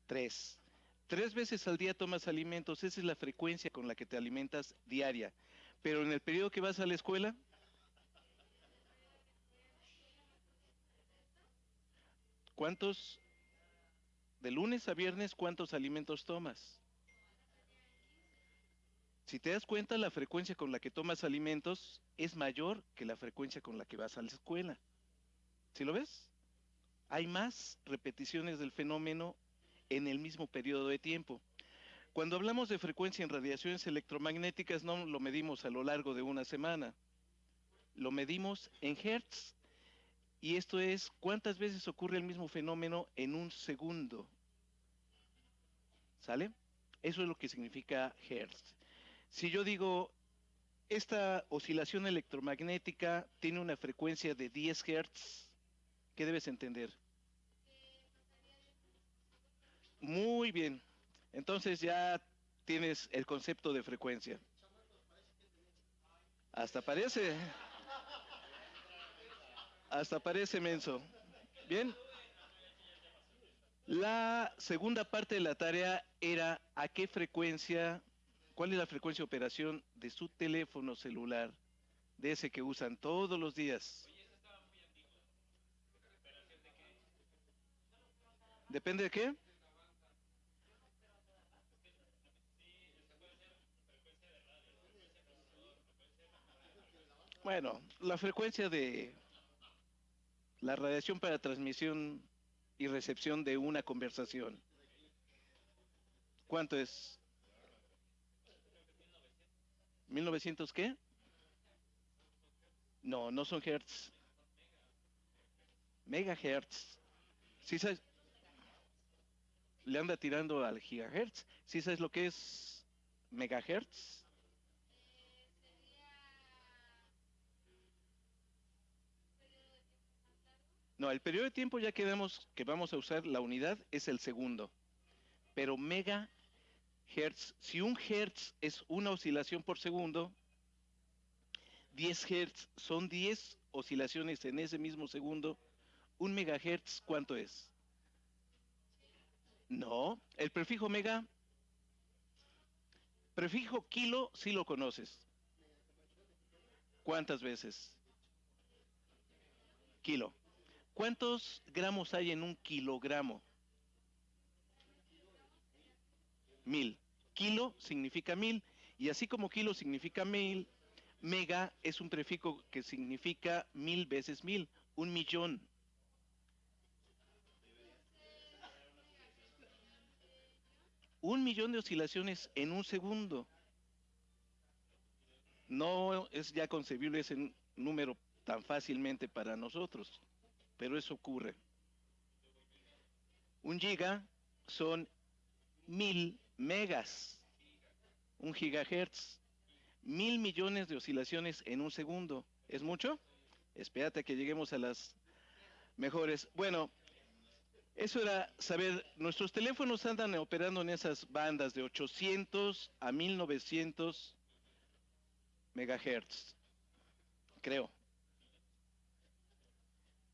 Tres. 3 veces al día tomas alimentos, esa es la frecuencia con la que te alimentas diaria. Pero en el periodo que vas a la escuela, ¿cuántos, de lunes a viernes, cuántos alimentos tomas? Si te das cuenta, la frecuencia con la que tomas alimentos es mayor que la frecuencia con la que vas a la escuela. ¿Sí lo ves? Hay más repeticiones del fenómeno en el mismo periodo de tiempo. Cuando hablamos de frecuencia en radiaciones electromagnéticas, no lo medimos a lo largo de una semana, lo medimos en hertz. Y esto es cuántas veces ocurre el mismo fenómeno en un segundo. ¿Sale? Eso es lo que significa hertz. Si yo digo, esta oscilación electromagnética tiene una frecuencia de 10 hertz, ¿qué debes entender? Muy bien. Entonces ya tienes el concepto de frecuencia. Hasta parece, hasta parece menso. Bien. La segunda parte de la tarea era a qué frecuencia, cuál es la frecuencia de operación de su teléfono celular, de ese que usan todos los días. ¿Depende de qué? Bueno, la frecuencia de la radiación para transmisión y recepción de una conversación. ¿Cuánto es? ¿1900 qué? No, no son hertz, megahertz. ¿Sí sabes? Le anda tirando al gigahertz. ¿Sí sabes lo que es megahertz? No, el periodo de tiempo ya quedamos que vamos a usar la unidad es el segundo, pero megahertz, si un hertz es una oscilación por segundo, 10 hertz son 10 oscilaciones en ese mismo segundo. ¿Un megahertz cuánto es? No, el prefijo mega, prefijo kilo, sí lo conoces. ¿Cuántas veces? Kilo. ¿Cuántos gramos hay en un kilogramo? 1000. Kilo significa 1000 y así como kilo significa 1000, mega es un prefijo que significa 1000 veces 1000, 1 millón. 1 millón de oscilaciones en un segundo. No es ya concebible ese número tan fácilmente para nosotros, pero eso ocurre. 1 giga son 1000 megas, 1 gigahertz, 1000 millones de oscilaciones en un segundo. ¿Es mucho? Espérate a que lleguemos a las mejores. Bueno, eso era saber, nuestros teléfonos andan operando en esas bandas de 800 a 1900 megahertz, creo.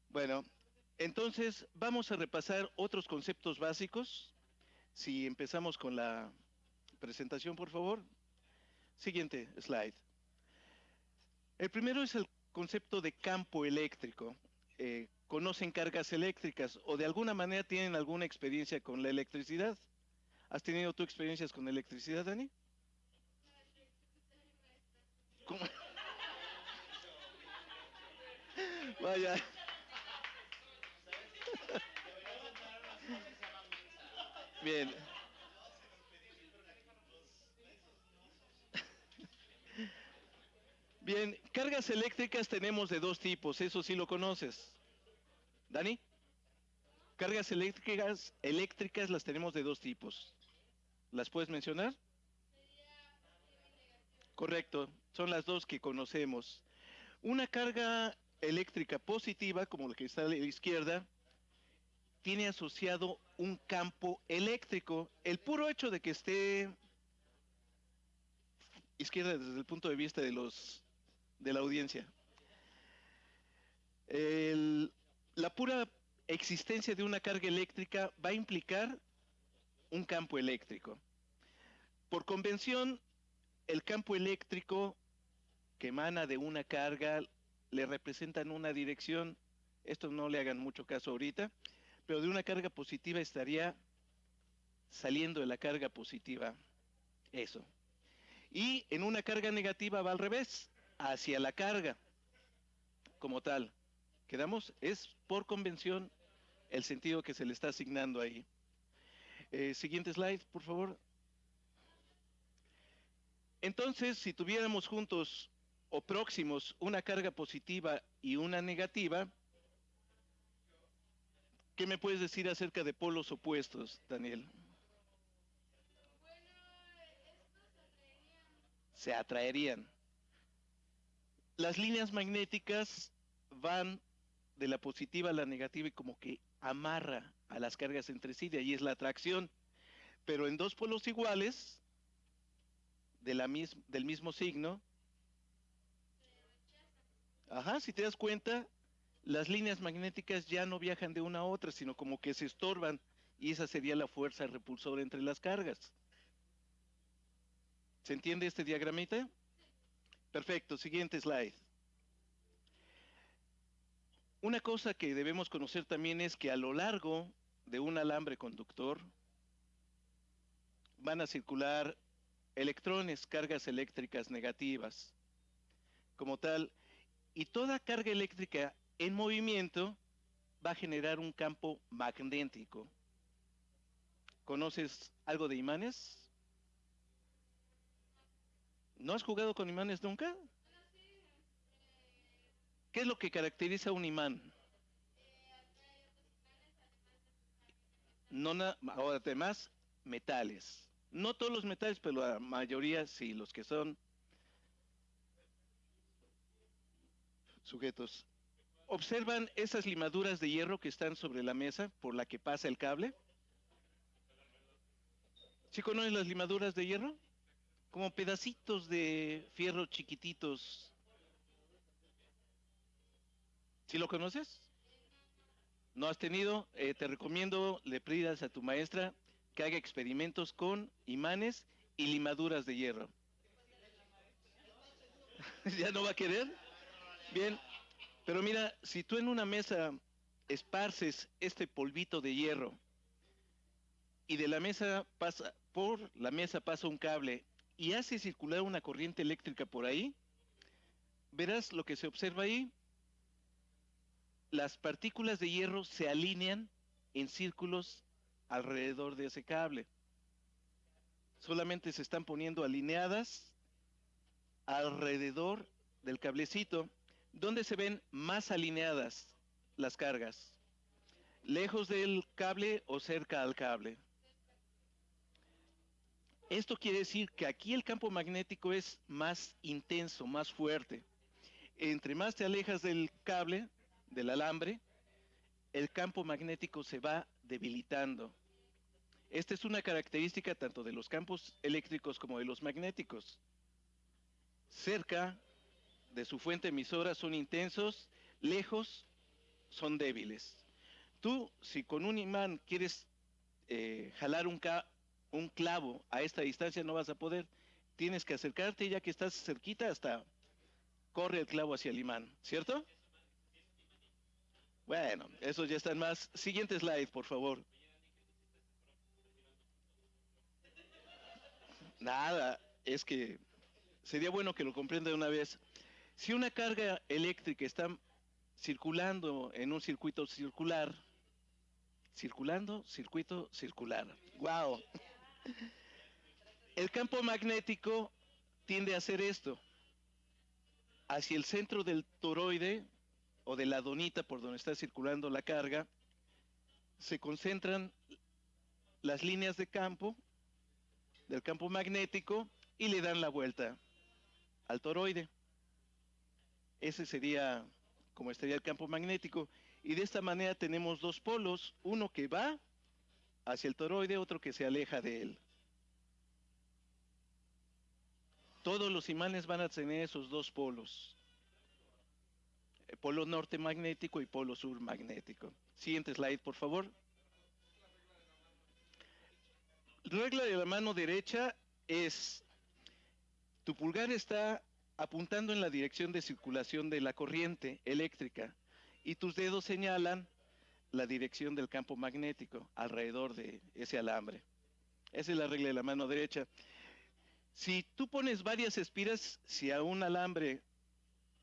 Bueno, entonces vamos a repasar otros conceptos básicos. Si empezamos con la presentación, por favor. Siguiente slide. El primero es el concepto de campo eléctrico. ¿Conocen cargas eléctricas o de alguna manera tienen alguna experiencia con la electricidad? ¿Has tenido tú experiencias con electricidad, Dani? ¿Cómo? Vaya. Bien. Bien, cargas eléctricas tenemos de dos tipos, eso sí lo conoces. ¿Dani? Cargas eléctricas las tenemos de dos tipos. ¿Las puedes mencionar? Correcto, son las dos que conocemos. Una carga eléctrica positiva, como la que está a la izquierda, tiene asociado un campo eléctrico. El puro hecho de que esté izquierda desde el punto de vista de la audiencia. La pura existencia de una carga eléctrica va a implicar un campo eléctrico. Por convención, el campo eléctrico que emana de una carga le representa en una dirección, esto no le hagan mucho caso ahorita, pero de una carga positiva estaría saliendo de la carga positiva, eso. Y en una carga negativa va al revés, hacia la carga como tal. ¿Quedamos? Es por convención el sentido que se le está asignando ahí. Siguiente slide, por favor. Entonces, si tuviéramos juntos o próximos una carga positiva y una negativa, ¿qué me puedes decir acerca de polos opuestos, Daniel? Se atraerían. Las líneas magnéticas van de la positiva a la negativa y como que amarra a las cargas entre sí, de ahí es la atracción. Pero en dos polos iguales, del mismo signo, ajá, si te das cuenta, las líneas magnéticas ya no viajan de una a otra, sino como que se estorban, y esa sería la fuerza repulsora entre las cargas. ¿Se entiende este diagramita? Perfecto, siguiente slide. Una cosa que debemos conocer también es que a lo largo de un alambre conductor van a circular electrones, cargas eléctricas negativas, como tal, y toda carga eléctrica en movimiento va a generar un campo magnético. ¿Conoces algo de imanes? ¿No has jugado con imanes nunca? ¿Qué es lo que caracteriza un imán? No, ahora además, metales. No todos los metales, pero la mayoría sí, los que son sujetos. ¿Observan esas limaduras de hierro que están sobre la mesa por la que pasa el cable? ¿Sí conocen las limaduras de hierro? Como pedacitos de fierro chiquititos. ¿Sí lo conoces? ¿No has tenido? Te recomiendo, le pidas a tu maestra que haga experimentos con imanes y limaduras de hierro. ¿Ya no va a querer? Bien, pero mira, si tú en una mesa esparces este polvito de hierro y de la mesa pasa, por la mesa pasa un cable y hace circular una corriente eléctrica por ahí, verás lo que se observa ahí. Las partículas de hierro se alinean en círculos alrededor de ese cable. Solamente se están poniendo alineadas alrededor del cablecito, donde se ven más alineadas las cargas, lejos del cable o cerca al cable. Esto quiere decir que aquí el campo magnético es más intenso, más fuerte. Entre más te alejas del cable, del alambre, el campo magnético se va debilitando. Esta es una característica tanto de los campos eléctricos como de los magnéticos. Cerca de su fuente emisora son intensos, lejos son débiles. Tú, si con un imán quieres jalar un clavo a esta distancia, no vas a poder. Tienes que acercarte y ya que estás cerquita, hasta corre el clavo hacia el imán, ¿cierto? Bueno, esos ya están más. Siguiente slide, por favor. Nada, es que sería bueno que lo comprenda de una vez. Si una carga eléctrica está circulando en un circuito circular, circulando, circuito circular. Wow. El campo magnético tiende a hacer esto. Hacia el centro del toroide o de la donita por donde está circulando la carga, se concentran las líneas de campo del campo magnético y le dan la vuelta al toroide. Ese sería como estaría el campo magnético. Y de esta manera tenemos dos polos, uno que va hacia el toroide, otro que se aleja de él. Todos los imanes van a tener esos dos polos, polo norte magnético y polo sur magnético. Siguiente slide, por favor. regla de la mano derecha es, tu pulgar está apuntando en la dirección de circulación de la corriente eléctrica y tus dedos señalan la dirección del campo magnético alrededor de ese alambre. Esa es la regla de la mano derecha. Si tú pones varias espiras, si a un alambre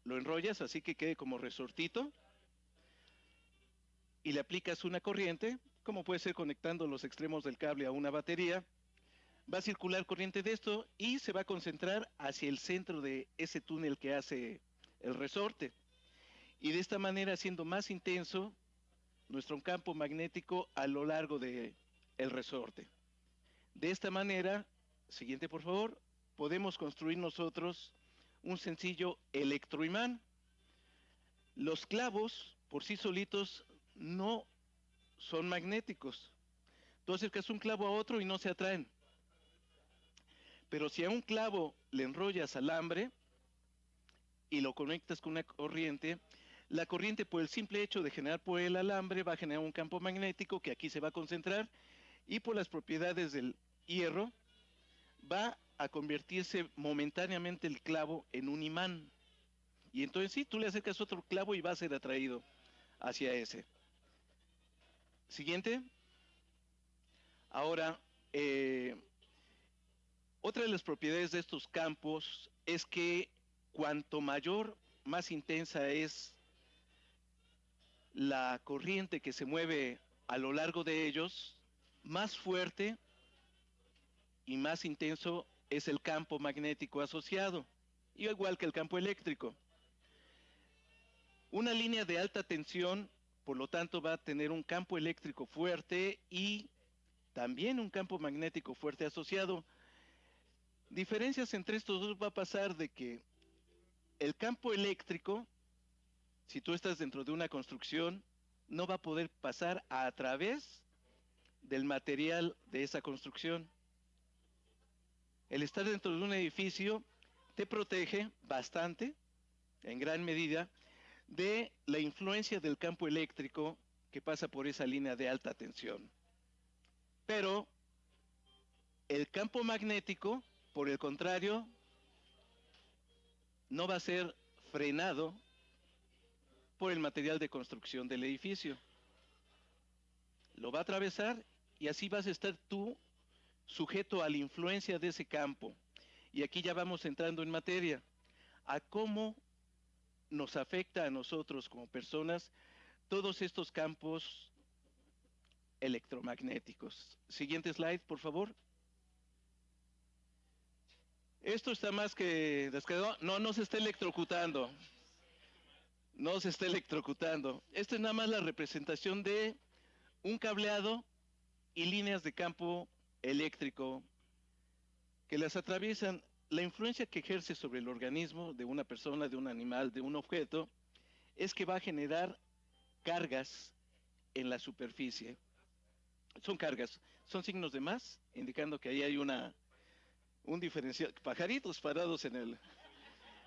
lo enrollas así que quede como resortito y le aplicas una corriente, como puede ser conectando los extremos del cable a una batería, va a circular corriente de esto y se va a concentrar hacia el centro de ese túnel que hace el resorte. Y de esta manera, haciendo más intenso nuestro campo magnético a lo largo de el resorte. De esta manera, siguiente por favor, podemos construir nosotros un sencillo electroimán. Los clavos por sí solitos no son magnéticos. Tú acercas un clavo a otro y no se atraen. Pero si a un clavo le enrollas alambre y lo conectas con una corriente, la corriente por el simple hecho de generar por el alambre va a generar un campo magnético que aquí se va a concentrar y por las propiedades del hierro va a convertirse momentáneamente el clavo en un imán. Y entonces sí, tú le acercas otro clavo y va a ser atraído hacia ese. Siguiente. Ahora, otra de las propiedades de estos campos es que cuanto mayor, más intensa es la corriente que se mueve a lo largo de ellos, más fuerte y más intenso es el campo magnético asociado, igual que el campo eléctrico. Una línea de alta tensión, por lo tanto, va a tener un campo eléctrico fuerte y también un campo magnético fuerte asociado. Diferencias entre estos dos va a pasar de que el campo eléctrico, si tú estás dentro de una construcción, no va a poder pasar a través del material de esa construcción. El estar dentro de un edificio te protege bastante, en gran medida, de la influencia del campo eléctrico que pasa por esa línea de alta tensión. Pero el campo magnético, por el contrario, no va a ser frenado por el material de construcción del edificio. Lo va a atravesar y así vas a estar tú sujeto a la influencia de ese campo. Y aquí ya vamos entrando en materia, a cómo nos afecta a nosotros como personas todos estos campos electromagnéticos. Siguiente slide, por favor. Esto está más que descargado. No, no se está electrocutando. No se está electrocutando. Esta es nada más la representación de un cableado y líneas de campo eléctrico que las atraviesan. La influencia que ejerce sobre el organismo de una persona, de un animal, de un objeto, es que va a generar cargas en la superficie. Son cargas, son signos de más, indicando que ahí hay un diferencial. Pajaritos parados en el...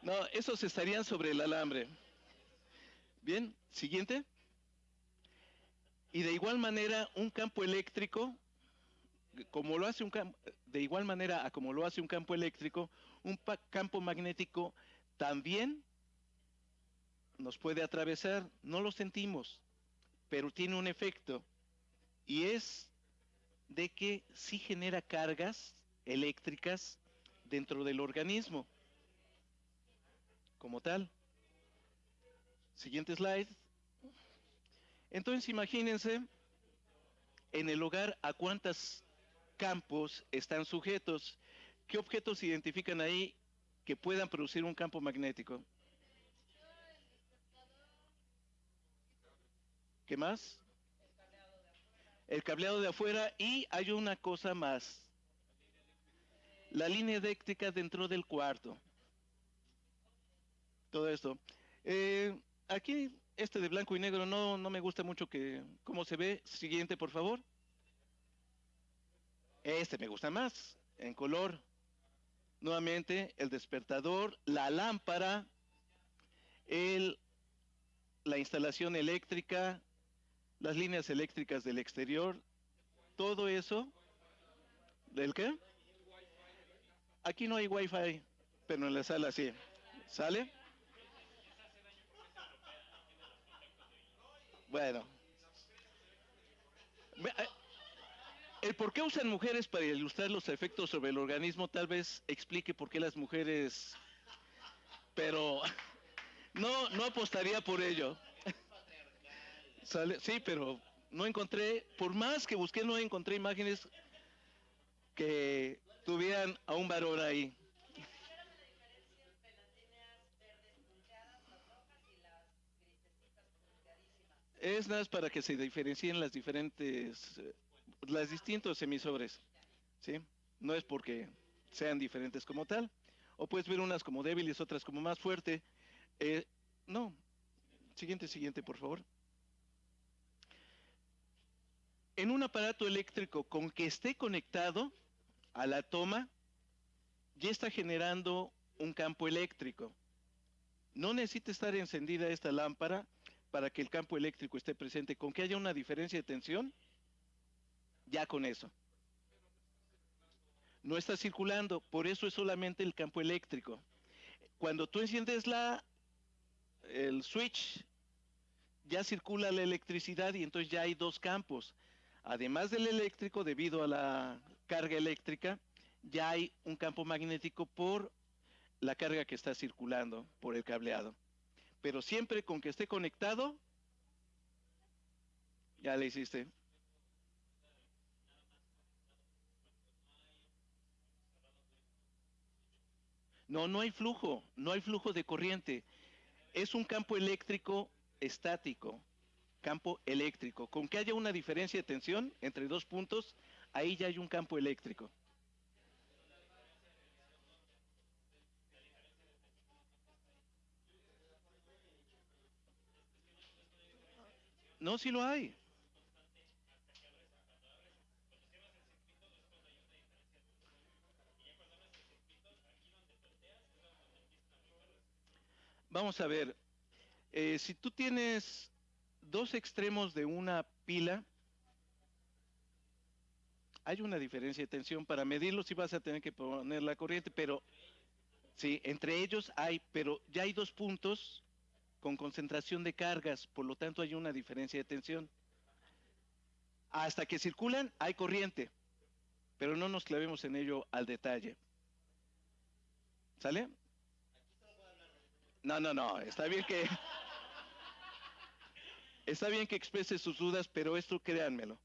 No, esos estarían sobre el alambre. Bien, siguiente. Y de igual manera, un campo eléctrico, como lo hace un campo, de igual manera a como lo hace un campo eléctrico, un campo magnético también nos puede atravesar, no lo sentimos, pero tiene un efecto, y es de que sí genera cargas eléctricas dentro del organismo, como tal. Siguiente slide. Entonces imagínense en el hogar a cuántos campos están sujetos. ¿Qué objetos se identifican ahí que puedan producir un campo magnético? ¿Qué más? El cableado de afuera y hay una cosa más. La línea eléctrica dentro del cuarto. Todo esto. Aquí este de blanco y negro no me gusta mucho que cómo se ve. Siguiente, por favor. Este me gusta más, en color. Nuevamente, el despertador, la lámpara, el, la instalación eléctrica, las líneas eléctricas del exterior, todo eso ¿Del qué? Aquí no hay wifi, pero en la sala sí. ¿Sale? Bueno. El por qué usan mujeres para ilustrar los efectos sobre el organismo tal vez explique por qué las mujeres, pero no apostaría por ello. ¿Sale? Sí, pero no encontré, por más que busqué, no encontré imágenes que tuvieran a un varón ahí. Es nada más para que se diferencien las diferentes, las distintos emisores, ¿sí? No es porque sean diferentes como tal. O puedes ver unas como débiles, otras como más fuerte. Eh, no, siguiente, por favor. En un aparato eléctrico con que esté conectado a la toma, ya está generando un campo eléctrico. No necesita estar encendida esta lámpara para que el campo eléctrico esté presente. Con que haya una diferencia de tensión, ya con eso. No está circulando, por eso es solamente el campo eléctrico. Cuando tú enciendes el switch, ya circula la electricidad y entonces ya hay dos campos. Además del eléctrico, debido a la carga eléctrica, ya hay un campo magnético por la carga que está circulando por el cableado. Pero siempre con que esté conectado, ya le hiciste. No, no hay flujo de corriente. Es un campo eléctrico estático, campo eléctrico. Con que haya una diferencia de tensión entre dos puntos, ahí ya hay un campo eléctrico. No, sí lo hay. Vamos a ver, si tú tienes dos extremos de una pila, hay una diferencia de tensión. Para medirlo sí vas a tener que poner la corriente, pero sí, entre ellos hay, pero ya hay dos puntos con concentración de cargas, por lo tanto hay una diferencia de tensión. Hasta que circulan hay corriente, pero no nos clavemos en ello al detalle. ¿Sale? No, está bien que exprese sus dudas, pero esto créanmelo,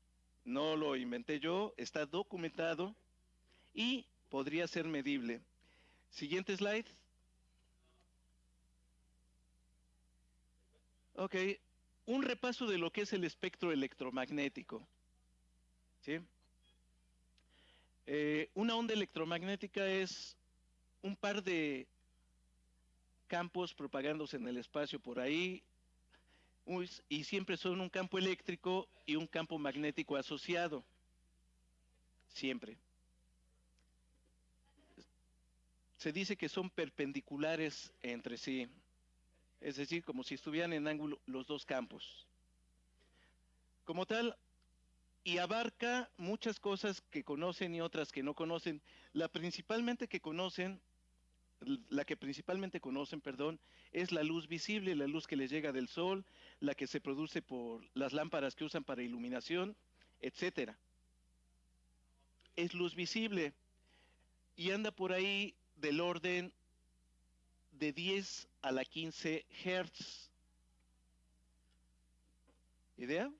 no lo inventé yo, está documentado y podría ser medible. Siguiente slide. Ok, un repaso de lo que es el espectro electromagnético. ¿Sí? Una onda electromagnética es un par de campos propagándose en el espacio por ahí, y siempre son un campo eléctrico y un campo magnético asociado, siempre. Se dice que son perpendiculares entre sí, es decir, como si estuvieran en ángulo los dos campos. Como tal, y abarca muchas cosas que conocen y otras que no conocen. La principalmente que conocen, la que principalmente conocen, perdón, es la luz visible, la luz que les llega del sol, la que se produce por las lámparas que usan para iluminación, etcétera. Es luz visible y anda por ahí del orden de 10 a la 15 Hertz. ¿Idea?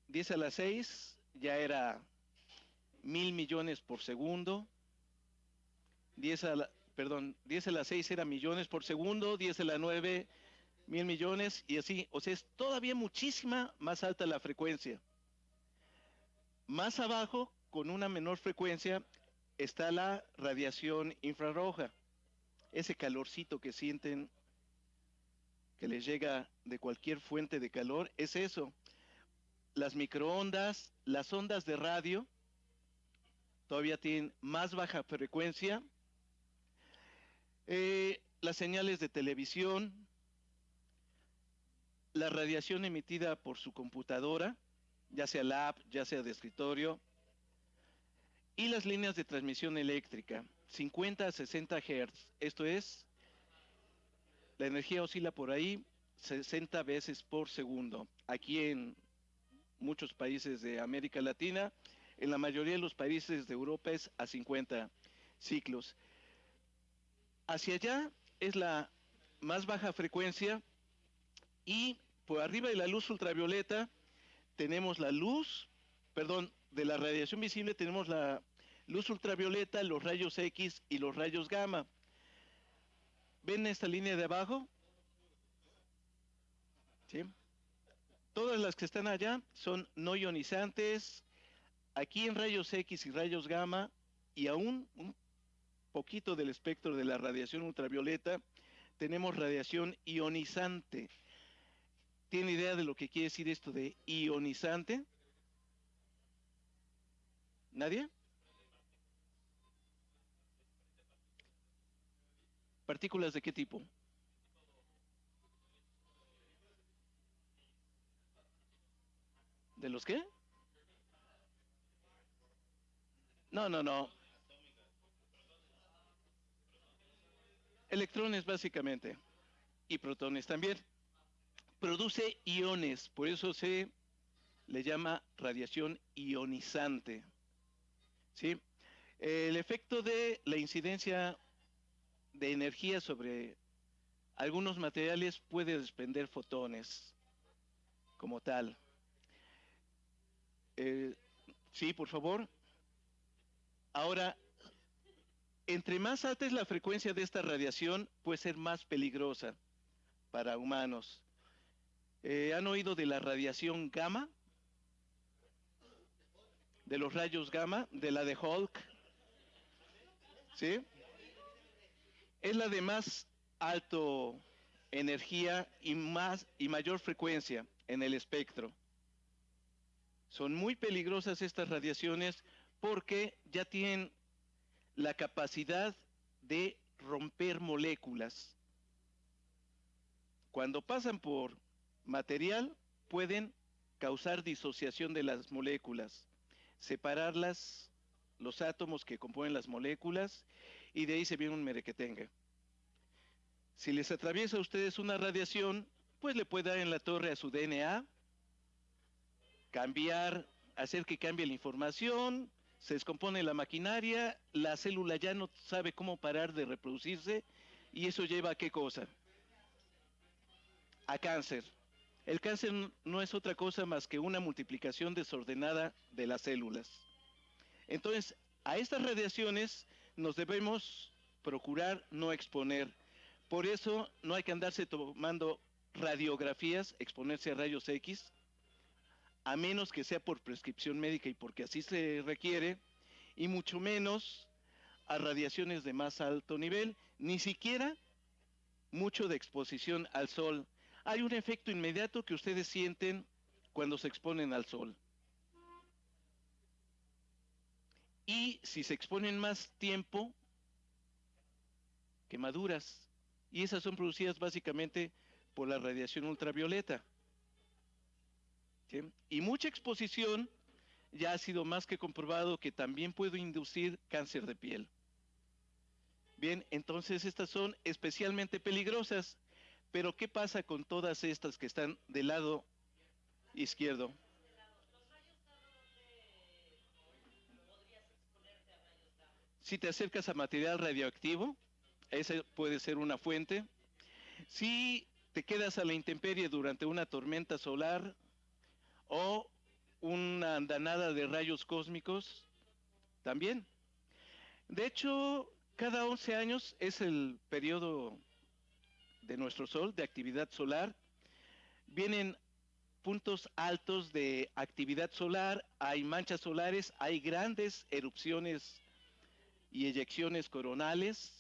10 a la 6 ya era 1000 millones por segundo. 10 a la, perdón, 10 a la 6 era millones por segundo, 10 a la 9 1000 millones y así. O sea, es todavía muchísima más alta la frecuencia. Más abajo, con una menor frecuencia, está la radiación infrarroja. Ese calorcito que sienten que les llega de cualquier fuente de calor, es eso. Las microondas, las ondas de radio, todavía tienen más baja frecuencia. Las señales de televisión, la radiación emitida por su computadora, ya sea lab, ya sea de escritorio, Y las líneas de transmisión eléctrica, 50 a 60 Hz. Esto es, la energía oscila por ahí 60 veces por segundo. Aquí en muchos países de América Latina, en la mayoría de los países de Europa es a 50 ciclos. Hacia allá es la más baja frecuencia y por arriba de la luz ultravioleta tenemos la luz, perdón, de la radiación visible tenemos la luz ultravioleta, los rayos X y los rayos gamma. ¿Ven esta línea de abajo? ¿Sí? Todas las que están allá son no ionizantes. Aquí en rayos X y rayos gamma y aún un poquito del espectro de la radiación ultravioleta, tenemos radiación ionizante. ¿Tiene idea de lo que quiere decir esto de ionizante? ¿Nadie? ¿Partículas de qué tipo? ¿De los qué? No, no, no. Electrones básicamente y protones también. Produce iones, por eso se le llama radiación ionizante. ¿Sí? El efecto de la incidencia de energía sobre algunos materiales puede desprender fotones como tal. Eh, sí, por favor. Ahora, entre más alta es la frecuencia de esta radiación, puede ser más peligrosa para humanos. ¿Han oído de la radiación gamma? De los rayos gamma, de la de Hulk, ¿sí? Es la de más alto energía y más y mayor frecuencia en el espectro. Son muy peligrosas estas radiaciones porque ya tienen la capacidad de romper moléculas. Cuando pasan por material, pueden causar disociación de las moléculas, separarlas, los átomos que componen las moléculas, y de ahí se viene un merequetengue. Si les atraviesa a ustedes una radiación, pues le puede dar en la torre a su DNA, cambiar, hacer que cambie la información, se descompone la maquinaria, la célula ya no sabe cómo parar de reproducirse, y eso lleva a qué cosa? A cáncer. El cáncer no es otra cosa más que una multiplicación desordenada de las células. Entonces, a estas radiaciones nos debemos procurar no exponer. Por eso no hay que andarse tomando radiografías, exponerse a rayos X, a menos que sea por prescripción médica y porque así se requiere, y mucho menos a radiaciones de más alto nivel, ni siquiera mucho de exposición al sol. Hay un efecto inmediato que ustedes sienten cuando se exponen al sol. Y si se exponen más tiempo, quemaduras. Y esas son producidas básicamente por la radiación ultravioleta. ¿Sí? Y mucha exposición ya ha sido más que comprobado que también puede inducir cáncer de piel. Bien, entonces estas son especialmente peligrosas. Pero ¿qué pasa con todas estas que están del lado izquierdo? Si te acercas a material radioactivo, esa puede ser una fuente. Si te quedas a la intemperie durante una tormenta solar o una andanada de rayos cósmicos, también. De hecho, cada 11 años es el periodo de nuestro Sol, de actividad solar. Vienen puntos altos de actividad solar, hay manchas solares, hay grandes erupciones y eyecciones coronales,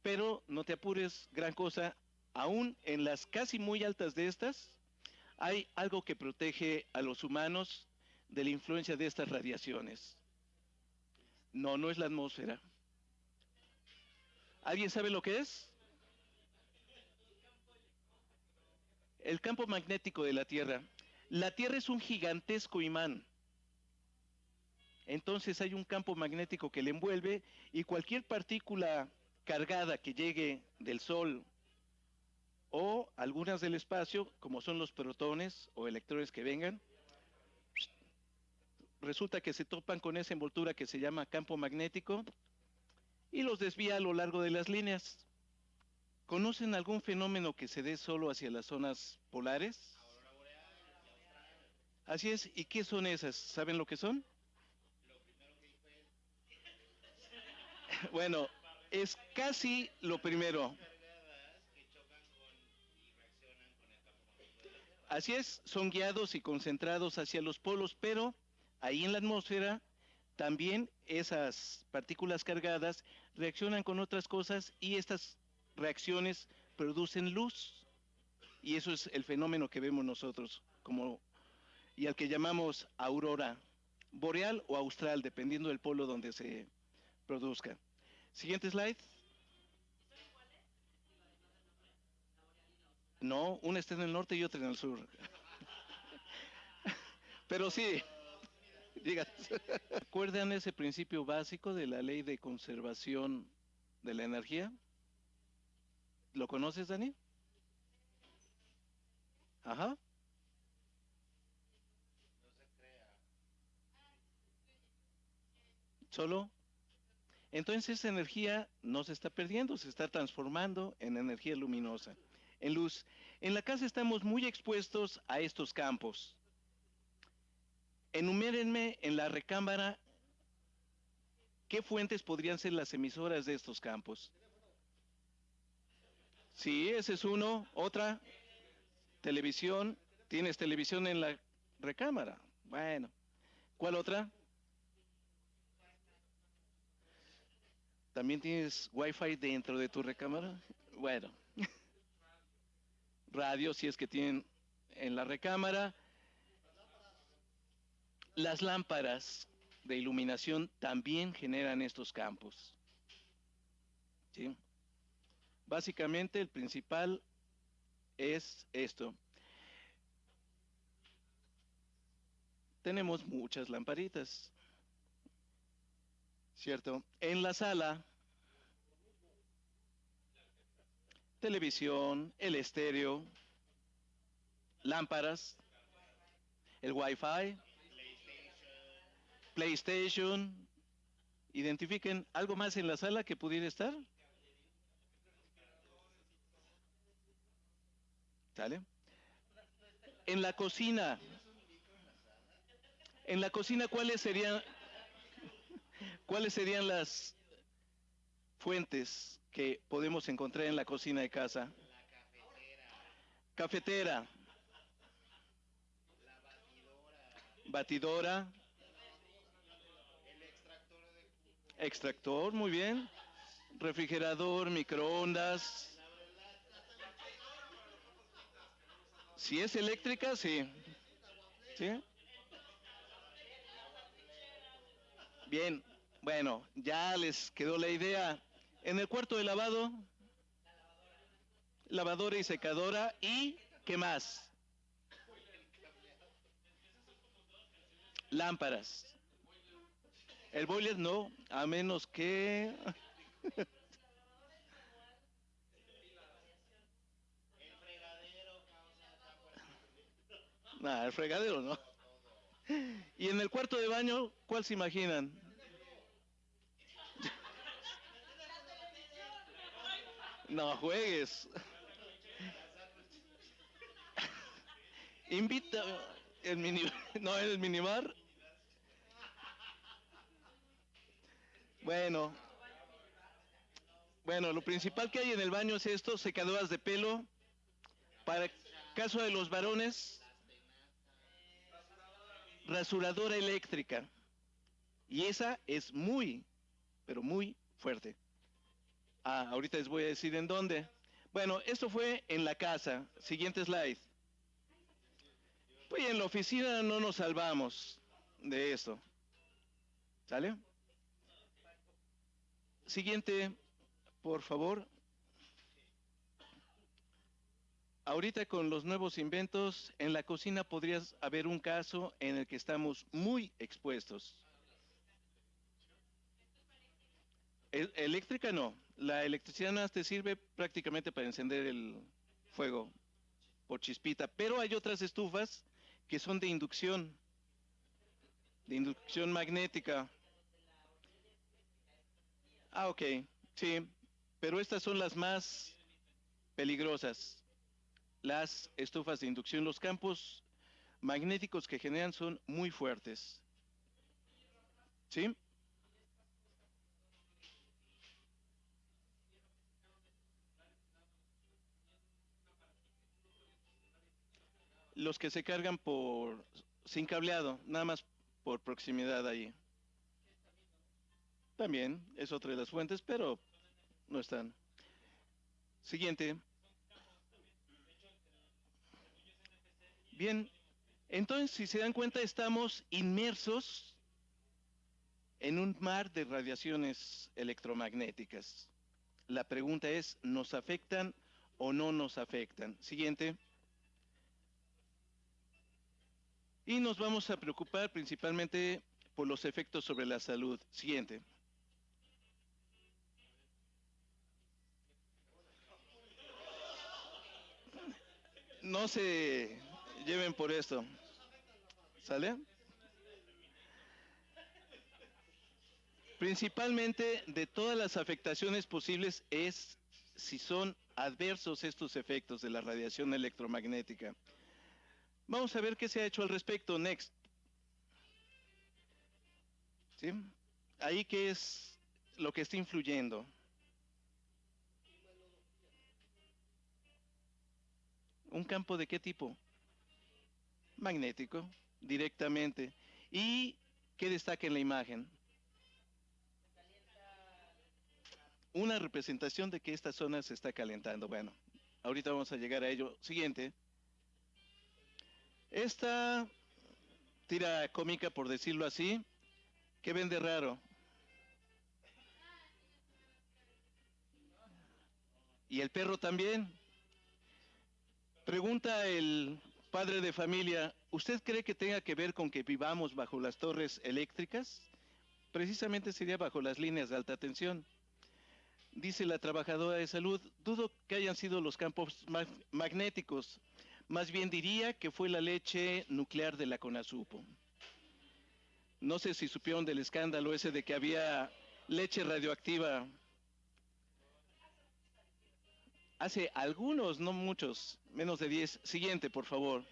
pero no te apures, gran cosa, aún en las casi muy altas de estas, hay algo que protege a los humanos de la influencia de estas radiaciones. No, no es la atmósfera. ¿Alguien sabe lo que es? El campo magnético de la Tierra. La Tierra es un gigantesco imán. entonces hay un campo magnético que le envuelve y cualquier partícula cargada que llegue del Sol o algunas del espacio, como son los protones o electrones que vengan, resulta que se topan con esa envoltura que se llama campo magnético y los desvía a lo largo de las líneas. ¿Conocen algún fenómeno que se dé solo hacia las zonas polares? Así es. ¿Y qué son esas? ¿Saben lo que son? Bueno, es casi lo primero. Así es, son guiados y concentrados hacia los polos, pero ahí en la atmósfera también esas partículas cargadas reaccionan con otras cosas y estas reacciones producen luz. Y eso es el fenómeno que vemos nosotros como y al que llamamos aurora boreal o austral, dependiendo del polo donde se produzca. Siguiente slide. No, una está en el norte y otra en el sur. Pero sí, diga. ¿Recuerdan ese principio básico de la ley de conservación de la energía? ¿Lo conoces, Dani? Ajá. Solo. Entonces esa energía no se está perdiendo, se está transformando en energía luminosa, en luz. En la casa estamos muy expuestos a estos campos. Enumérenme en la recámara qué fuentes podrían ser las emisoras de estos campos. Sí, ese es uno. Otra, televisión. ¿Tienes televisión en la recámara? Bueno. ¿Cuál otra? ¿También tienes wifi dentro de tu recámara? Bueno, radio si es que tienen en la recámara. Las lámparas de iluminación también generan estos campos. ¿Sí? Básicamente el principal es esto. Tenemos muchas lamparitas, ¿cierto? En la sala, televisión, el estéreo, lámparas, el wifi, PlayStation. Identifiquen algo más en la sala que pudiera estar. ¿Sale? En la cocina. En la cocina, cuáles serían las fuentes que podemos encontrar en la cocina de casa? Cafetera, batidora, extractor, muy bien, refrigerador, microondas. Si es eléctrica, sí. ¿Sí? Bien, bueno, ya les quedó la idea. En el cuarto de lavado, lavadora y secadora y ¿qué más? Lámparas. El boiler no, a menos que... Nada, el fregadero no. Y en el cuarto de baño, ¿cuál se imaginan? No juegues. Invita el mini, no el minibar. Bueno, bueno, lo principal que hay en el baño es esto, secadoras de pelo. Para el caso de los varones, rasuradora eléctrica. Y esa es muy, pero muy fuerte. Ah, ahorita les voy a decir en dónde. Bueno, esto fue en la casa. Siguiente slide. Pues en la oficina no nos salvamos de esto. ¿Sale? Siguiente, por favor. Ahorita con los nuevos inventos, en la cocina podrías haber un caso en el que estamos muy expuestos. Eléctrica no. La electricidad nada más te sirve prácticamente para encender el fuego por chispita, pero hay otras estufas que son de inducción magnética. Ah, ok, sí, pero estas son las más peligrosas. Las estufas de inducción, los campos magnéticos que generan son muy fuertes. ¿Sí? Los que se cargan por sin cableado, nada más por proximidad ahí. También es otra de las fuentes, pero no están. Siguiente. Bien, entonces si se dan cuenta estamos inmersos en un mar de radiaciones electromagnéticas. La pregunta es, ¿nos afectan o no nos afectan? Siguiente. Y nos vamos a preocupar principalmente por los efectos sobre la salud. Siguiente. No se lleven por esto. ¿Sale? Principalmente de todas las afectaciones posibles es si son adversos estos efectos de la radiación electromagnética. Vamos a ver qué se ha hecho al respecto. Next. ¿Sí? Ahí qué es lo que está influyendo. ¿Un campo de qué tipo? Magnético, directamente. ¿Y qué destaca en la imagen? Una representación de que esta zona se está calentando. Bueno, ahorita vamos a llegar a ello. Siguiente. Esta tira cómica, por decirlo así, ¿qué ven de raro? Y el perro también. Pregunta el padre de familia, ¿usted cree que tenga que ver con que vivamos bajo las torres eléctricas? Precisamente sería bajo las líneas de alta tensión. Dice la trabajadora de salud, dudo que hayan sido los campos magnéticos. Más bien diría que fue la leche nuclear de la CONASUPO. No sé si supieron del escándalo ese de que había leche radioactiva hace algunos, no muchos, menos de 10. Siguiente, por favor.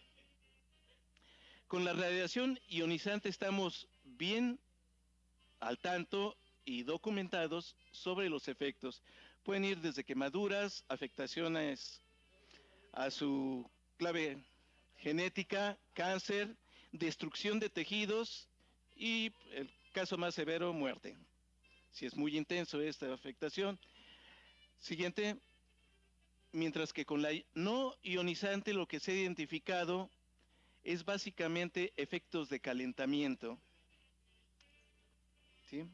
Con la radiación ionizante estamos bien al tanto y documentados sobre los efectos. Pueden ir desde quemaduras, afectaciones a su clave genética, cáncer, destrucción de tejidos y el caso más severo, muerte. Si es muy intenso esta afectación. Siguiente, mientras que con la no ionizante lo que se ha identificado es básicamente efectos de calentamiento, ¿sí?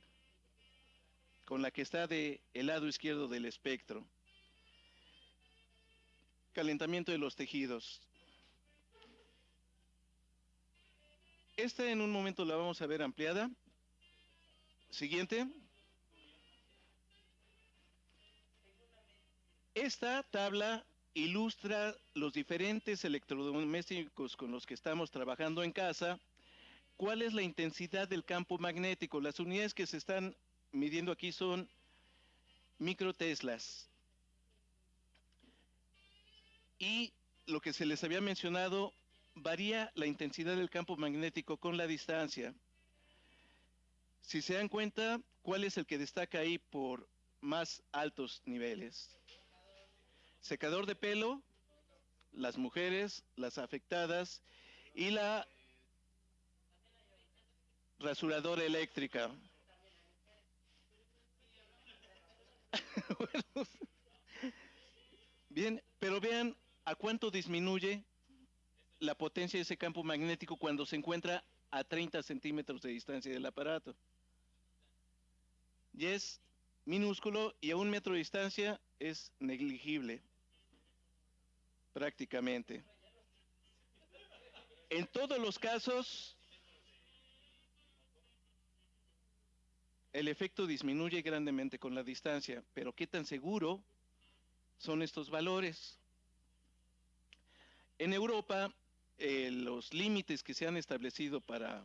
Con la que está del lado izquierdo del espectro. Calentamiento de los tejidos. Esta en un momento la vamos a ver ampliada. Siguiente. Esta tabla ilustra los diferentes electrodomésticos con los que estamos trabajando en casa. ¿Cuál es la intensidad del campo magnético? Las unidades que se están midiendo aquí son microteslas. Y lo que se les había mencionado, varía la intensidad del campo magnético con la distancia. Si se dan cuenta, ¿cuál es el que destaca ahí por más altos niveles? Secador de pelo, las mujeres, las afectadas y la rasuradora eléctrica. Bueno, bien, pero vean a cuánto disminuye la potencia de ese campo magnético cuando se encuentra a 30 centímetros de distancia del aparato. Y es minúsculo y a 1 metro de distancia es negligible, prácticamente. En todos los casos, el efecto disminuye grandemente con la distancia, pero ¿qué tan seguro son estos valores? En Europa, los límites que se han establecido para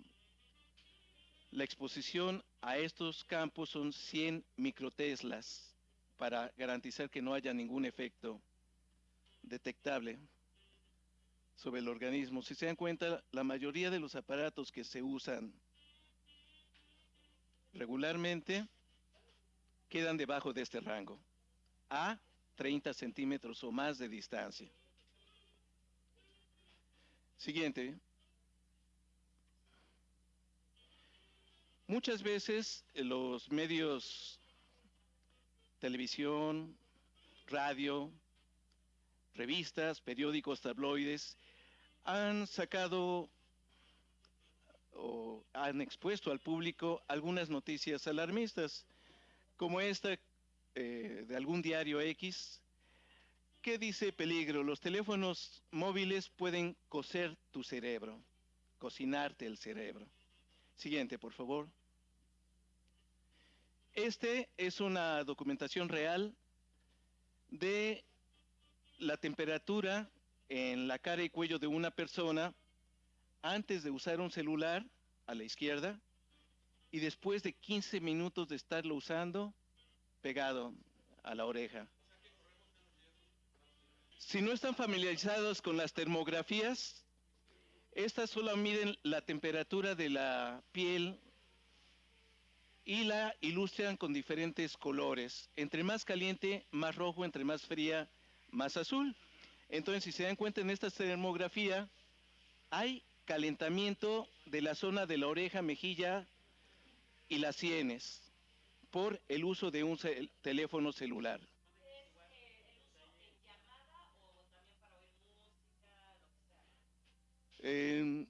la exposición a estos campos son 100 microteslas para garantizar que no haya ningún efecto detectable sobre el organismo. Si se dan cuenta, la mayoría de los aparatos que se usan regularmente quedan debajo de este rango, a 30 centímetros o más de distancia. Siguiente. Muchas veces los medios, televisión, radio, revistas, periódicos, tabloides, han sacado o han expuesto al público algunas noticias alarmistas, como esta de algún diario X, que dice peligro, los teléfonos móviles pueden cocer tu cerebro, cocinarte el cerebro. Siguiente, por favor. Este es una documentación real de la temperatura en la cara y cuello de una persona antes de usar un celular a la izquierda y después de 15 minutos de estarlo usando pegado a la oreja. Si no están familiarizados con las termografías, estas solo miden la temperatura de la piel y la ilustran con diferentes colores. Entre más caliente, más rojo; entre más fría, más azul. Entonces, si se dan cuenta en esta termografía, hay calentamiento de la zona de la oreja, mejilla y las sienes por el uso de un teléfono celular.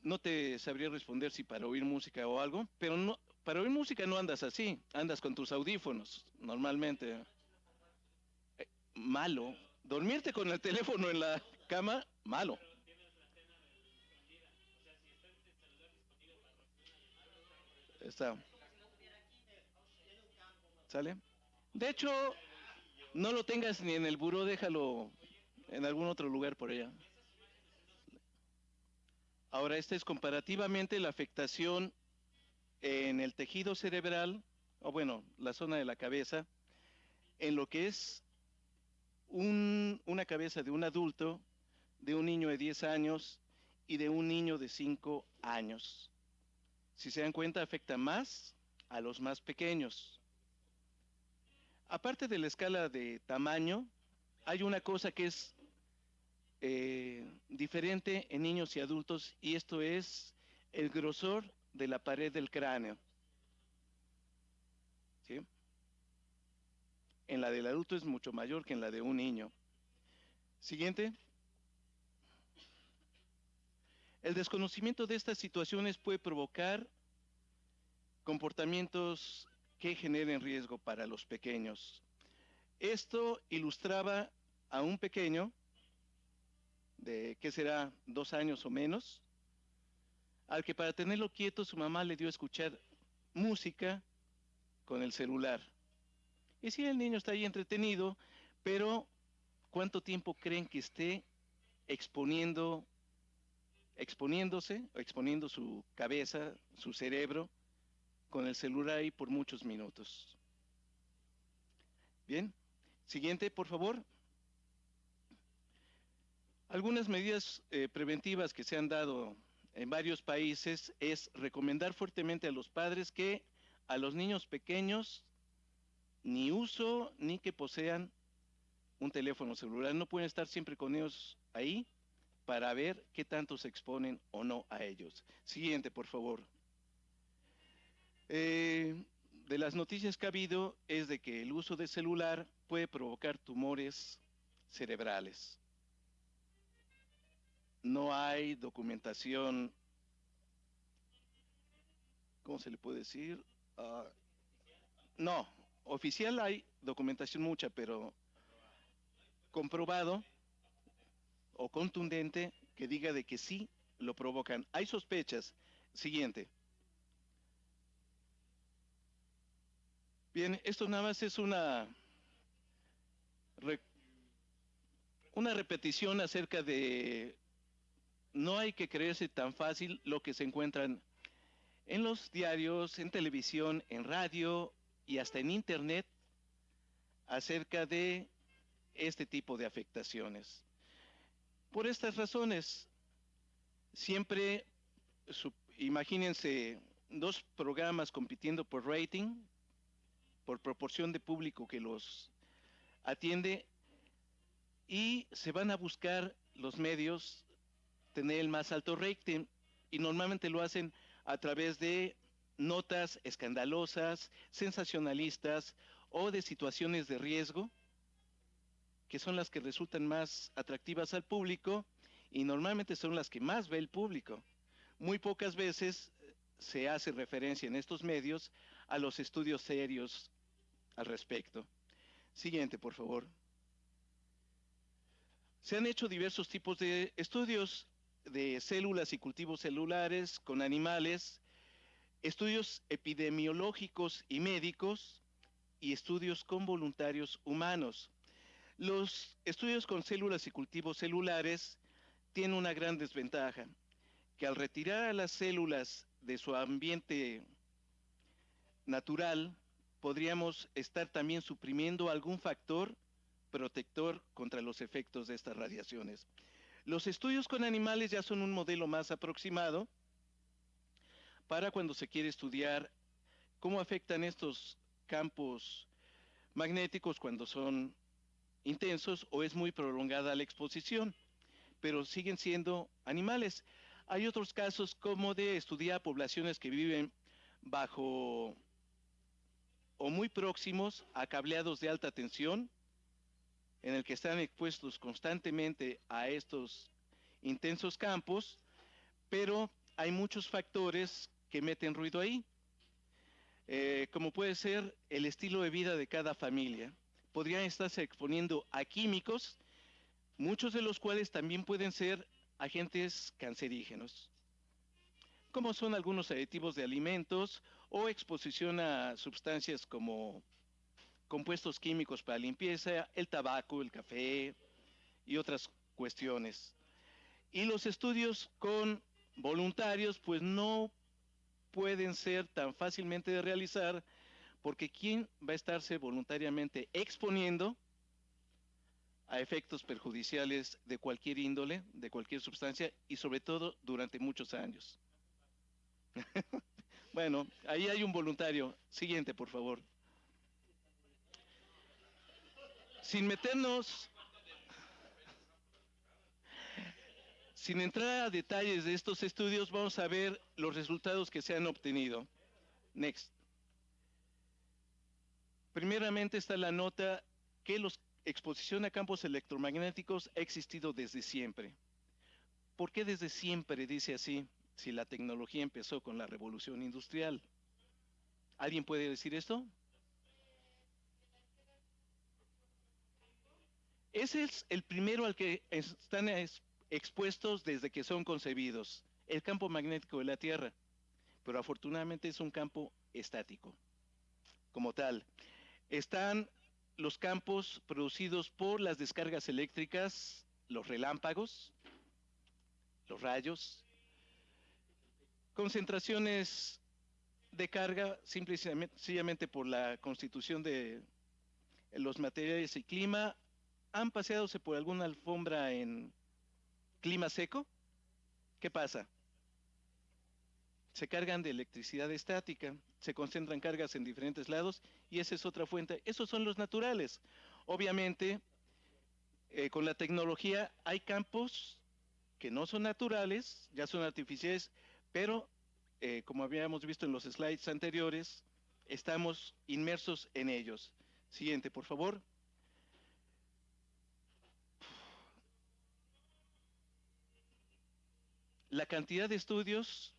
No te sabría responder si para oír música o algo, pero no, para oír música no andas así, andas con tus audífonos, normalmente. Malo. Dormirte con el teléfono en la cama, malo. Está. ¿Sale? De hecho, no lo tengas ni en el buró, déjalo en algún otro lugar por allá. Ahora, esta es comparativamente la afectación en el tejido cerebral, o bueno, la zona de la cabeza, en lo que es una cabeza de un adulto, de un niño de 10 años y de un niño de 5 años. Si se dan cuenta, afecta más a los más pequeños. Aparte de la escala de tamaño, hay una cosa que es diferente en niños y adultos, y esto es el grosor de la pared del cráneo. ¿Sí? En la del adulto es mucho mayor que en la de un niño. Siguiente. El desconocimiento de estas situaciones puede provocar comportamientos que generen riesgo para los pequeños. Esto ilustraba a un pequeño de, ¿qué será?, 2 años o menos, al que para tenerlo quieto su mamá le dio a escuchar música con el celular. Y sí, el niño está ahí entretenido, pero ¿cuánto tiempo creen que esté exponiéndose, o exponiendo su cabeza, su cerebro, con el celular ahí por muchos minutos? Bien, siguiente, por favor. Algunas medidas preventivas que se han dado en varios países es recomendar fuertemente a los padres que a los niños pequeños ni uso ni que posean un teléfono celular. No pueden estar siempre con ellos ahí para ver qué tanto se exponen o no a ellos. Siguiente, por favor. De las noticias que ha habido es de que el uso de celular puede provocar tumores cerebrales. No hay documentación, ¿cómo se le puede decir? No, oficial hay documentación mucha, pero comprobado o contundente que diga de que sí lo provocan. Hay sospechas. Siguiente. Bien, esto nada más es re- una repetición acerca de no hay que creerse tan fácil lo que se encuentran en los diarios, en televisión, en radio y hasta en internet acerca de este tipo de afectaciones. Por estas razones, siempre imagínense dos programas compitiendo por rating, por proporción de público que los atiende, y se van a buscar los medios tener el más alto rating, y normalmente lo hacen a través de notas escandalosas, sensacionalistas o de situaciones de riesgo, que son las que resultan más atractivas al público y normalmente son las que más ve el público. Muy pocas veces se hace referencia en estos medios a los estudios serios al respecto. Siguiente, por favor. Se han hecho diversos tipos de estudios de células y cultivos celulares con animales, estudios epidemiológicos y médicos y estudios con voluntarios humanos. Los estudios con células y cultivos celulares tienen una gran desventaja, que al retirar a las células de su ambiente natural, podríamos estar también suprimiendo algún factor protector contra los efectos de estas radiaciones. Los estudios con animales ya son un modelo más aproximado para cuando se quiere estudiar cómo afectan estos campos magnéticos cuando son intensos o es muy prolongada la exposición, pero siguen siendo animales. Hay otros casos como de estudiar poblaciones que viven bajo o muy próximos a cableados de alta tensión, en el que están expuestos constantemente a estos intensos campos, pero hay muchos factores que meten ruido ahí, como puede ser el estilo de vida de cada familia. Podrían estarse exponiendo a químicos, muchos de los cuales también pueden ser agentes cancerígenos, como son algunos aditivos de alimentos o exposición a sustancias como compuestos químicos para limpieza, el tabaco, el café y otras cuestiones. Y los estudios con voluntarios pues no pueden ser tan fácilmente de realizar porque ¿quién va a estarse voluntariamente exponiendo a efectos perjudiciales de cualquier índole, de cualquier sustancia y sobre todo durante muchos años? Bueno, ahí hay un voluntario. Siguiente, por favor. Sin meternos, sin entrar a detalles de estos estudios, vamos a ver los resultados que se han obtenido. Next. Primeramente está la nota que la exposición a campos electromagnéticos ha existido desde siempre. ¿Por qué desde siempre dice así? Si la tecnología empezó con la revolución industrial. ¿Alguien puede decir esto? Ese es el primero al que están expuestos desde que son concebidos, el campo magnético de la Tierra, pero afortunadamente es un campo estático, como tal. Están los campos producidos por las descargas eléctricas, los relámpagos, los rayos, concentraciones de carga sencillamente por la constitución de los materiales y clima. ¿Han paseadose por alguna alfombra en clima seco? ¿Qué pasa? Se cargan de electricidad estática, se concentran cargas en diferentes lados y esa es otra fuente. Esos son los naturales. Obviamente, con la tecnología hay campos que no son naturales, ya son artificiales, pero como habíamos visto en los slides anteriores, estamos inmersos en ellos. Siguiente, por favor. La cantidad de estudios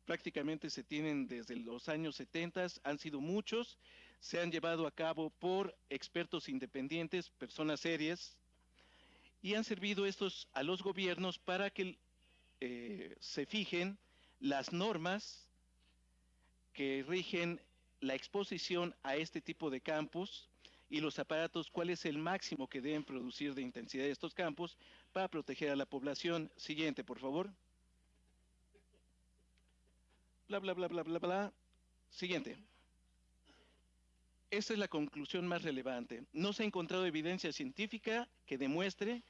prácticamente se tienen desde los años 70, han sido muchos, se han llevado a cabo por expertos independientes, personas serias, y han servido estos a los gobiernos para que se fijen las normas que rigen la exposición a este tipo de campos y los aparatos, cuál es el máximo que deben producir de intensidad de estos campos para proteger a la población. Siguiente, por favor. Bla, bla, bla, bla, bla, bla. Siguiente. Esta es la conclusión más relevante. No se ha encontrado evidencia científica que demuestre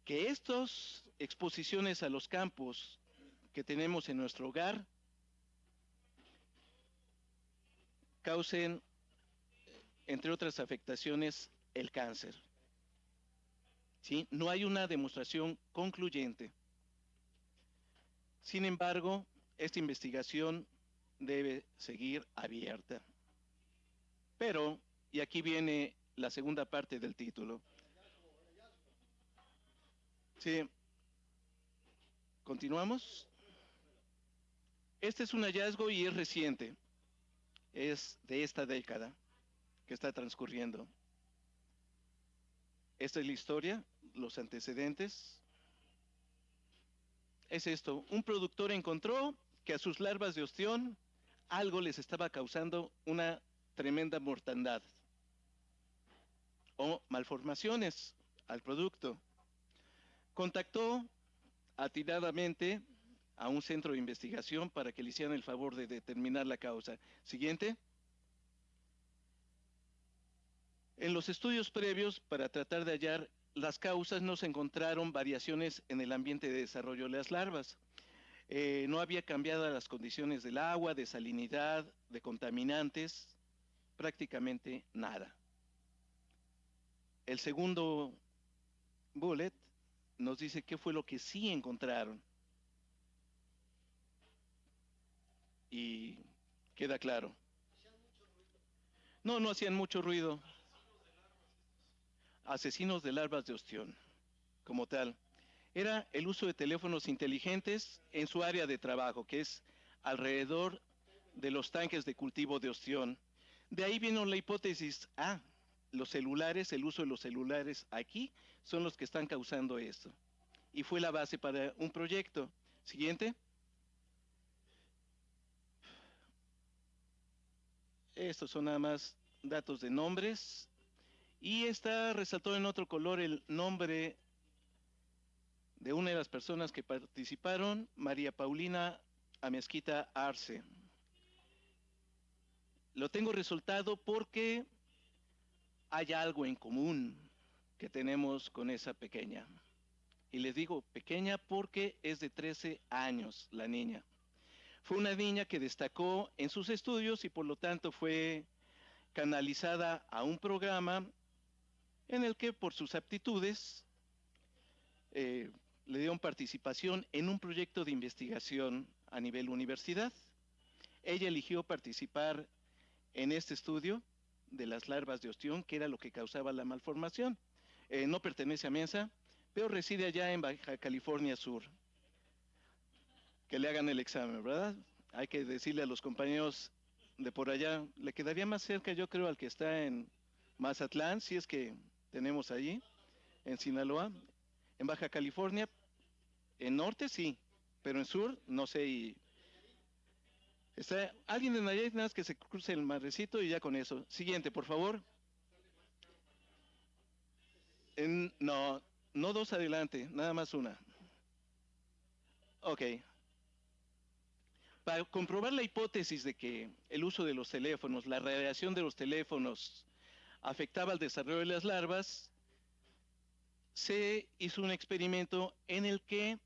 que estas exposiciones a los campos que tenemos en nuestro hogar causen, entre otras afectaciones, el cáncer. ¿Sí? No hay una demostración concluyente. Sin embargo, esta investigación debe seguir abierta. Pero, y aquí viene la segunda parte del título. Sí, continuamos. Este es un hallazgo y es reciente. Es de esta década que está transcurriendo. Esta es la historia, los antecedentes. Es esto, un productor encontró que a sus larvas de ostión algo les estaba causando una tremenda mortandad o malformaciones al producto. Contactó atinadamente a un centro de investigación para que le hicieran el favor de determinar la causa. Siguiente. En los estudios previos para tratar de hallar las causas no se encontraron variaciones en el ambiente de desarrollo de las larvas. No había cambiado las condiciones del agua, de salinidad, de contaminantes, prácticamente nada. El segundo bullet nos dice qué fue lo que sí encontraron. Y queda claro. No, no hacían mucho ruido. Asesinos de larvas de ostión, como tal. Era el uso de teléfonos inteligentes en su área de trabajo, que es alrededor de los tanques de cultivo de ostión. De ahí vino la hipótesis, los celulares, el uso de los celulares aquí son los que están causando esto. Y fue la base para un proyecto. Siguiente. Estos son nada más datos de nombres. Y está resaltado en otro color el nombre de una de las personas que participaron, María Paulina Amezquita Arce. Lo tengo resultado porque hay algo en común que tenemos con esa pequeña. Y les digo pequeña porque es de 13 años la niña. Fue una niña que destacó en sus estudios y por lo tanto fue canalizada a un programa en el que por sus aptitudes eh, le dieron participación en un proyecto de investigación a nivel universidad. Ella eligió participar en este estudio de las larvas de ostión, que era lo que causaba la malformación. No pertenece a Mensa, pero reside allá en Baja California Sur. Que le hagan el examen, ¿verdad? Hay que decirle a los compañeros de por allá, le quedaría más cerca yo creo al que está en Mazatlán, si es que tenemos allí, en Sinaloa, en Baja California, en norte sí, pero en sur no sé. Y está alguien en Nayarit, nada más que se cruce el marecito y ya con eso. Siguiente, por favor. No, no dos adelante, nada más una. Ok. Para comprobar la hipótesis de que el uso de los teléfonos, la radiación de los teléfonos afectaba al desarrollo de las larvas, se hizo un experimento en el que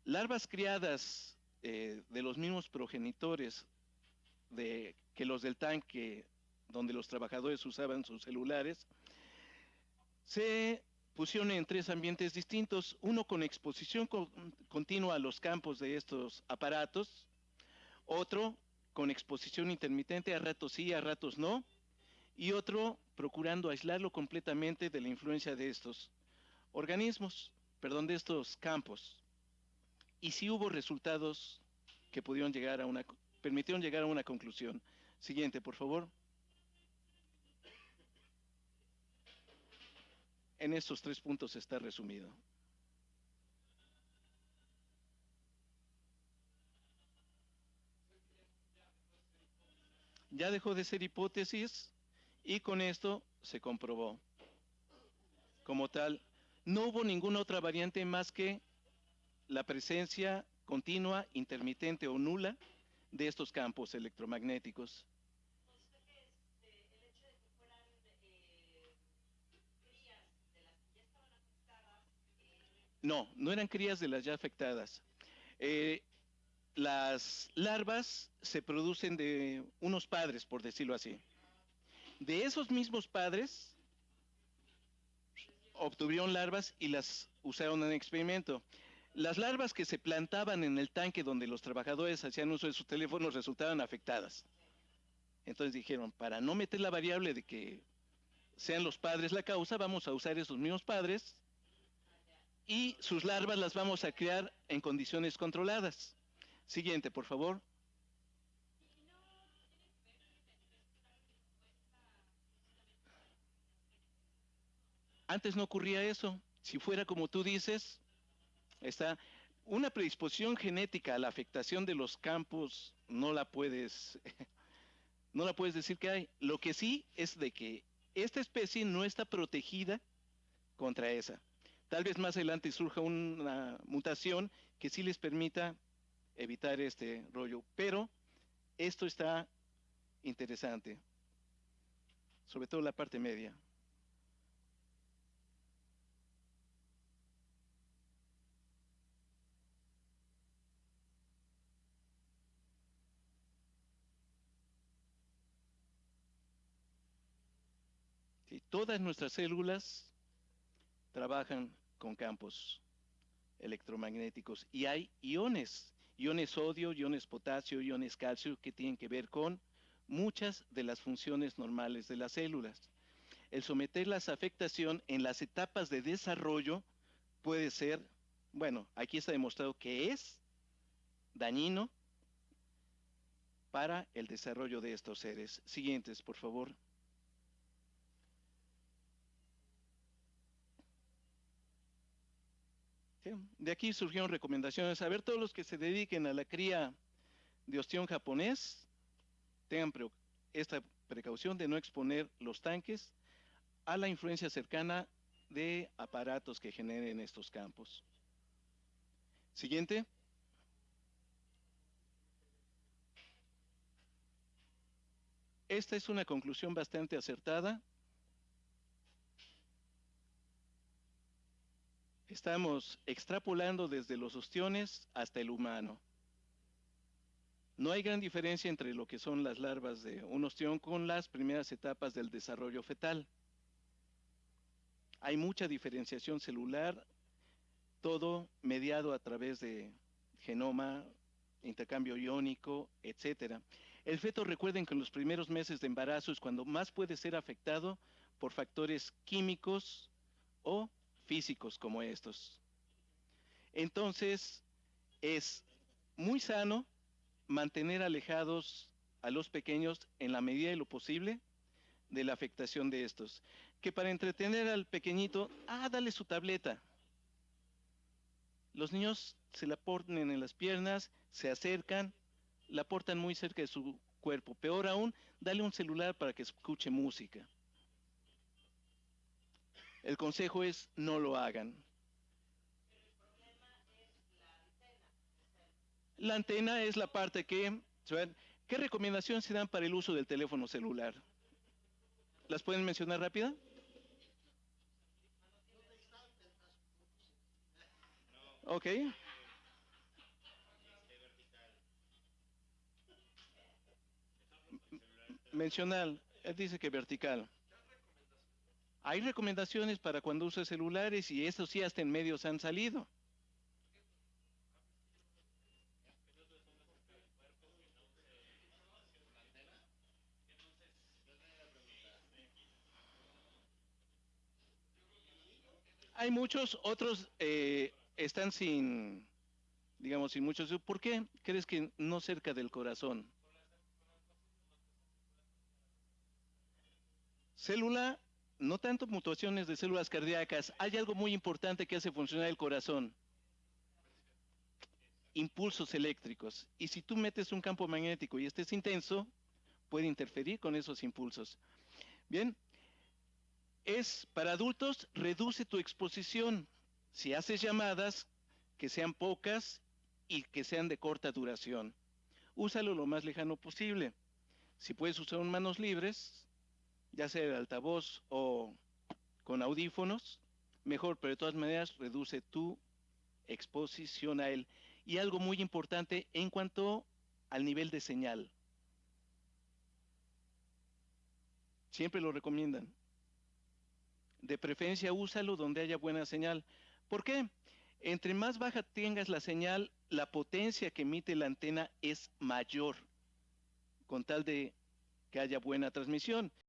larvas criadas de los mismos progenitores que los del tanque donde los trabajadores usaban sus celulares, se pusieron en tres ambientes distintos, uno con exposición continua a los campos de estos aparatos, otro con exposición intermitente, a ratos sí, a ratos no, y otro procurando aislarlo completamente de la influencia de estos organismos, perdón, de estos campos. Y sí hubo resultados que pudieron llegar a permitieron llegar a una conclusión. Siguiente, por favor. En estos tres puntos está resumido. Ya dejó de ser hipótesis y con esto se comprobó. Como tal, no hubo ninguna otra variante más que la presencia continua, intermitente o nula de estos campos electromagnéticos. No, no eran crías de las ya afectadas. Eh, las larvas se producen de unos padres, por decirlo así. De esos mismos padres obtuvieron larvas y las usaron en experimento. Las larvas que se plantaban en el tanque donde los trabajadores hacían uso de sus teléfonos resultaban afectadas. Entonces dijeron, para no meter la variable de que sean los padres la causa, vamos a usar esos mismos padres y sus larvas las vamos a crear en condiciones controladas. Siguiente, por favor. Antes no ocurría eso. Si fuera como tú dices, está una predisposición genética a la afectación de los campos, no la puedes decir que hay. Lo que sí es de que esta especie no está protegida contra esa. Tal vez más adelante surja una mutación que sí les permita evitar este rollo, pero esto está interesante, sobre todo la parte media. ¿Sí? Todas nuestras células trabajan con campos electromagnéticos y hay iones sodio, iones potasio, iones calcio que tienen que ver con muchas de las funciones normales de las células. El someterlas a afectación en las etapas de desarrollo puede ser, bueno, aquí está demostrado que es dañino para el desarrollo de estos seres. Siguientes, por favor. Sí, de aquí surgieron recomendaciones. A ver, todos los que se dediquen a la cría de ostión japonés, tengan esta precaución de no exponer los tanques a la influencia cercana de aparatos que generen estos campos. Siguiente. Esta es una conclusión bastante acertada. Estamos extrapolando desde los ostiones hasta el humano. No hay gran diferencia entre lo que son las larvas de un ostión con las primeras etapas del desarrollo fetal. Hay mucha diferenciación celular, todo mediado a través de genoma, intercambio iónico, etcétera. El feto, recuerden que en los primeros meses de embarazo es cuando más puede ser afectado por factores químicos o físicos como estos. Entonces, es muy sano mantener alejados a los pequeños en la medida de lo posible de la afectación de estos. Que para entretener al pequeñito, dale su tableta. Los niños se la ponen en las piernas, se acercan, la portan muy cerca de su cuerpo. Peor aún, dale un celular para que escuche música. El consejo es no lo hagan. La antena es la parte que, ¿qué recomendaciones se dan para el uso del teléfono celular? ¿Las pueden mencionar rápida? Ok. Mencional, él dice que vertical. Hay recomendaciones para cuando usa celulares y eso sí hasta en medios han salido. Hay muchos, otros están sin, digamos, sin muchos. ¿Por qué crees que no cerca del corazón? Célula, no tanto mutaciones de células cardíacas, hay algo muy importante que hace funcionar el corazón, impulsos eléctricos. Y si tú metes un campo magnético y este es intenso, puede interferir con esos impulsos. Bien, es para adultos, reduce tu exposición. Si haces llamadas, que sean pocas y que sean de corta duración. Úsalo lo más lejano posible. Si puedes usar manos libres, ya sea de altavoz o con audífonos, mejor, pero de todas maneras reduce tu exposición a él. Y algo muy importante en cuanto al nivel de señal. Siempre lo recomiendan. De preferencia úsalo donde haya buena señal. ¿Por qué? Entre más baja tengas la señal, la potencia que emite la antena es mayor, con tal de que haya buena transmisión.